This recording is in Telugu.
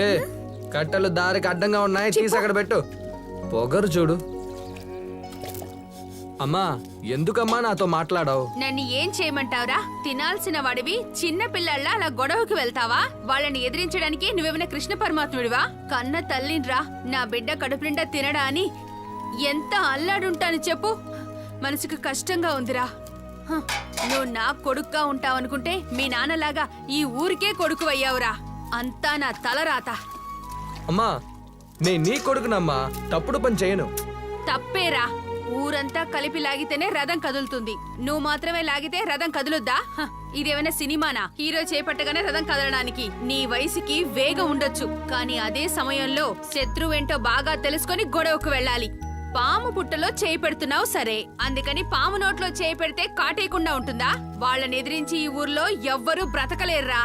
ఏ కట్టెలు దారికి అడ్డంగా ఉన్నాయి, తీసి అక్కడ పెట్టు. పొగరు చూడు. అమ్మా, ఎందుకమ్మా నాతో మాట్లాడావు? నన్ను ఏం చేయమంటావురా? తినాల్సిన వాడివి చిన్న పిల్లల్లా అలా గొడవకి వెళ్తావా? వాళ్ళని ఎదిరించడానికి నువ్వేమైనా కృష్ణ పరమాత్ముడివా? కన్న తల్లినిరా, నా బిడ్డ కడుపు నిండా తినడా అని ఎంత అల్లాడుంటాను చెప్పు. మనసుకు కష్టంగా ఉందిరా. హ, నువ్వు నా కొడుకుగా ఉంటావనుకుంటే మీ నాన్నలాగా ఈ ఊరికే కొడుకు అయ్యావురా. అంతా నా తలరాత. అమ్మా, నేను నీ కొడుకునమ్మా, తప్పుడు పని చేయను. తప్పేరా. ఊరంతా కలిపి లాగితేనే రథం కదులుతుంది. నువ్వు మాత్రమే లాగితే రథం కదులుద్దా? హ, ఇదేమైనా సినిమానా? హీరో చేపట్టగానే రథం కదలడానికి? నీ వయసుకి వేగం ఉండొచ్చు, కానీ అదే సమయంలో శత్రువేంటో బాగా తెలుసుకొని గొడవకు వెళ్ళాలి. పాము పుట్టలో చేయి పెడుతున్నావు సరే, అందుకని పాము నోట్లో చేయి పెడితే కాటేయకుండా ఉంటుందా? వాళ్ళని ఎదిరించి ఈ ఊర్లో ఎవ్వరూ బ్రతకలేర్రా.